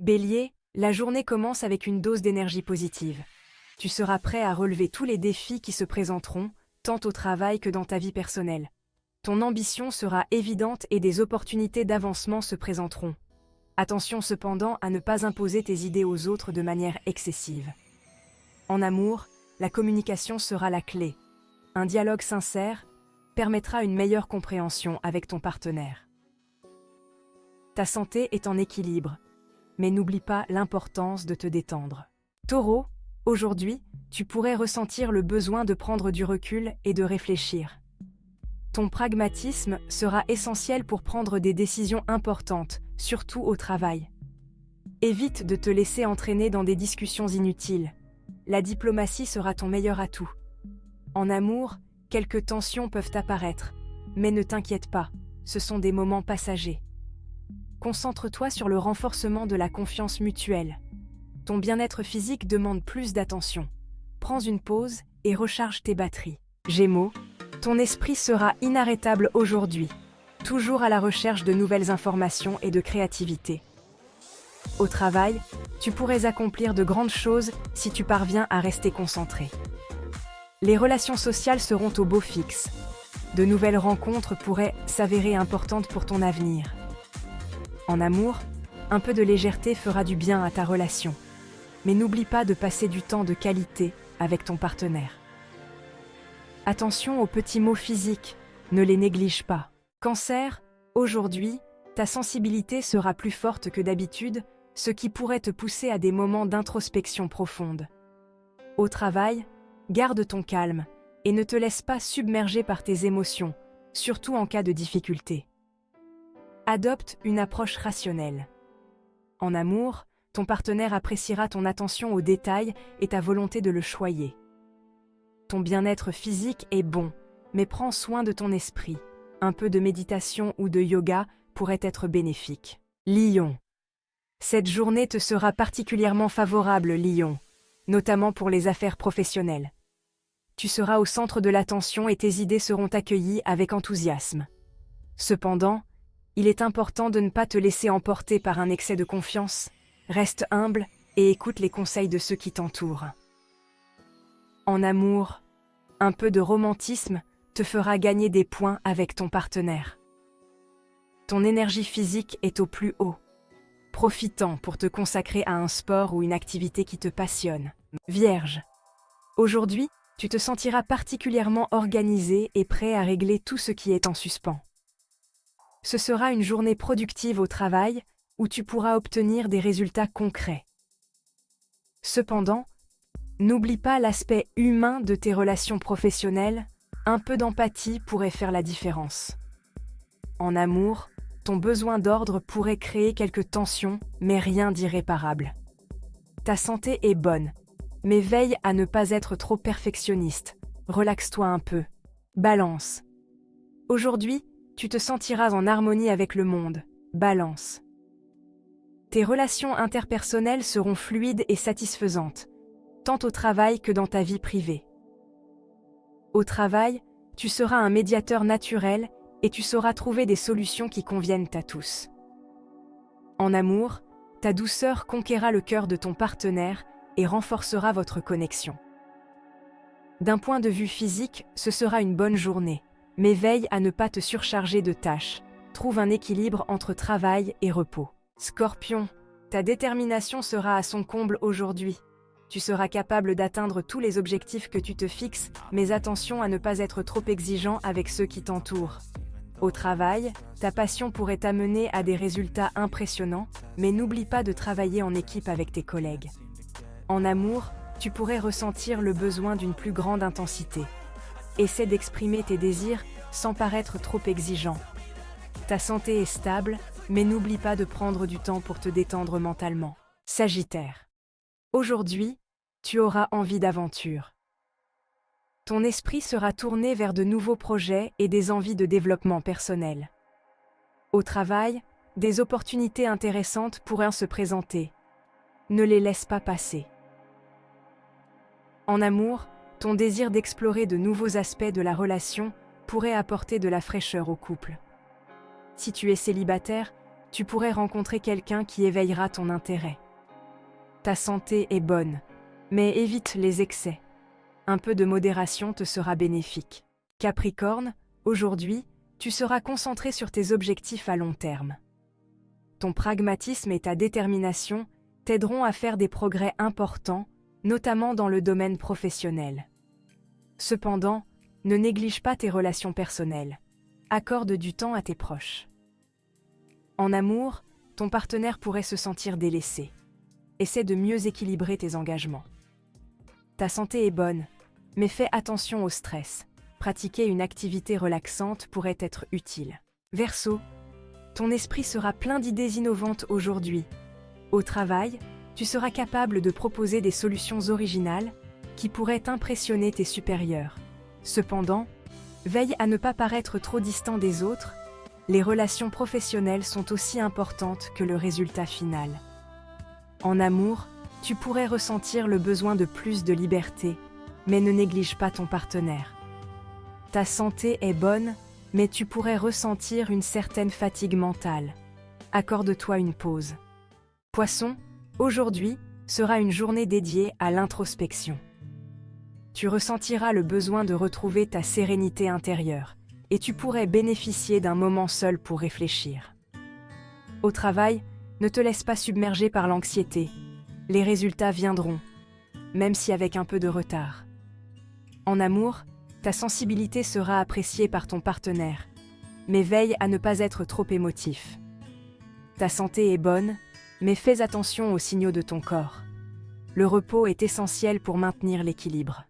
Bélier, la journée commence avec une dose d'énergie positive. Tu seras prêt à relever tous les défis qui se présenteront, tant au travail que dans ta vie personnelle. Ton ambition sera évidente et des opportunités d'avancement se présenteront. Attention cependant à ne pas imposer tes idées aux autres de manière excessive. En amour, la communication sera la clé. Un dialogue sincère permettra une meilleure compréhension avec ton partenaire. Ta santé est en équilibre, mais n'oublie pas l'importance de te détendre. Taureau, aujourd'hui, tu pourrais ressentir le besoin de prendre du recul et de réfléchir. Ton pragmatisme sera essentiel pour prendre des décisions importantes, surtout au travail. Évite de te laisser entraîner dans des discussions inutiles. La diplomatie sera ton meilleur atout. En amour, quelques tensions peuvent apparaître, mais ne t'inquiète pas, ce sont des moments passagers. Concentre-toi sur le renforcement de la confiance mutuelle. Ton bien-être physique demande plus d'attention. Prends une pause et recharge tes batteries. Gémeaux, ton esprit sera inarrêtable aujourd'hui, toujours à la recherche de nouvelles informations et de créativité. Au travail, tu pourrais accomplir de grandes choses si tu parviens à rester concentré. Les relations sociales seront au beau fixe. De nouvelles rencontres pourraient s'avérer importantes pour ton avenir. En amour, un peu de légèreté fera du bien à ta relation. Mais n'oublie pas de passer du temps de qualité avec ton partenaire. Attention aux petits mots physiques, ne les néglige pas. Cancer, aujourd'hui, ta sensibilité sera plus forte que d'habitude, ce qui pourrait te pousser à des moments d'introspection profonde. Au travail, garde ton calme et ne te laisse pas submerger par tes émotions, surtout en cas de difficulté. Adopte une approche rationnelle. En amour, ton partenaire appréciera ton attention aux détails et ta volonté de le choyer. Ton bien-être physique est bon, mais prends soin de ton esprit. Un peu de méditation ou de yoga pourrait être bénéfique. Lion. Cette journée te sera particulièrement favorable, Lion, notamment pour les affaires professionnelles. Tu seras au centre de l'attention et tes idées seront accueillies avec enthousiasme. Cependant, il est important de ne pas te laisser emporter par un excès de confiance. Reste humble et écoute les conseils de ceux qui t'entourent. En amour, un peu de romantisme te fera gagner des points avec ton partenaire. Ton énergie physique est au plus haut. Profite-en pour te consacrer à un sport ou une activité qui te passionne. Vierge. Aujourd'hui, tu te sentiras particulièrement organisé et prêt à régler tout ce qui est en suspens. Ce sera une journée productive au travail où tu pourras obtenir des résultats concrets. Cependant, n'oublie pas l'aspect humain de tes relations professionnelles, un peu d'empathie pourrait faire la différence. En amour, ton besoin d'ordre pourrait créer quelques tensions, mais rien d'irréparable. Ta santé est bonne, mais veille à ne pas être trop perfectionniste. Relaxe-toi un peu. Balance. Aujourd'hui, tu te sentiras en harmonie avec le monde. Balance. Tes relations interpersonnelles seront fluides et satisfaisantes, tant au travail que dans ta vie privée. Au travail, tu seras un médiateur naturel et tu sauras trouver des solutions qui conviennent à tous. En amour, ta douceur conquérera le cœur de ton partenaire et renforcera votre connexion. D'un point de vue physique, ce sera une bonne journée, mais veille à ne pas te surcharger de tâches. Trouve un équilibre entre travail et repos. Scorpion, ta détermination sera à son comble aujourd'hui. Tu seras capable d'atteindre tous les objectifs que tu te fixes, mais attention à ne pas être trop exigeant avec ceux qui t'entourent. Au travail, ta passion pourrait t'amener à des résultats impressionnants, mais n'oublie pas de travailler en équipe avec tes collègues. En amour, tu pourrais ressentir le besoin d'une plus grande intensité. Essaie d'exprimer tes désirs sans paraître trop exigeant. Ta santé est stable, mais n'oublie pas de prendre du temps pour te détendre mentalement. Sagittaire. Aujourd'hui, tu auras envie d'aventure. Ton esprit sera tourné vers de nouveaux projets et des envies de développement personnel. Au travail, des opportunités intéressantes pourraient se présenter. Ne les laisse pas passer. En amour, ton désir d'explorer de nouveaux aspects de la relation pourrait apporter de la fraîcheur au couple. Si tu es célibataire, tu pourrais rencontrer quelqu'un qui éveillera ton intérêt. Ta santé est bonne, mais évite les excès. Un peu de modération te sera bénéfique. Capricorne, aujourd'hui, tu seras concentré sur tes objectifs à long terme. Ton pragmatisme et ta détermination t'aideront à faire des progrès importants, notamment dans le domaine professionnel. Cependant, ne néglige pas tes relations personnelles. Accorde du temps à tes proches. En amour, ton partenaire pourrait se sentir délaissé. Essaie de mieux équilibrer tes engagements. Ta santé est bonne, mais fais attention au stress. Pratiquer une activité relaxante pourrait être utile. Verseau, ton esprit sera plein d'idées innovantes aujourd'hui. Au travail, tu seras capable de proposer des solutions originales qui pourraient impressionner tes supérieurs. Cependant, veille à ne pas paraître trop distant des autres. Les relations professionnelles sont aussi importantes que le résultat final. En amour, tu pourrais ressentir le besoin de plus de liberté, mais ne néglige pas ton partenaire. Ta santé est bonne, mais tu pourrais ressentir une certaine fatigue mentale. Accorde-toi une pause. Poisson, aujourd'hui sera une journée dédiée à l'introspection. Tu ressentiras le besoin de retrouver ta sérénité intérieure, et tu pourrais bénéficier d'un moment seul pour réfléchir. Au travail, ne te laisse pas submerger par l'anxiété. Les résultats viendront, même si avec un peu de retard. En amour, ta sensibilité sera appréciée par ton partenaire, mais veille à ne pas être trop émotif. Ta santé est bonne, mais fais attention aux signaux de ton corps. Le repos est essentiel pour maintenir l'équilibre.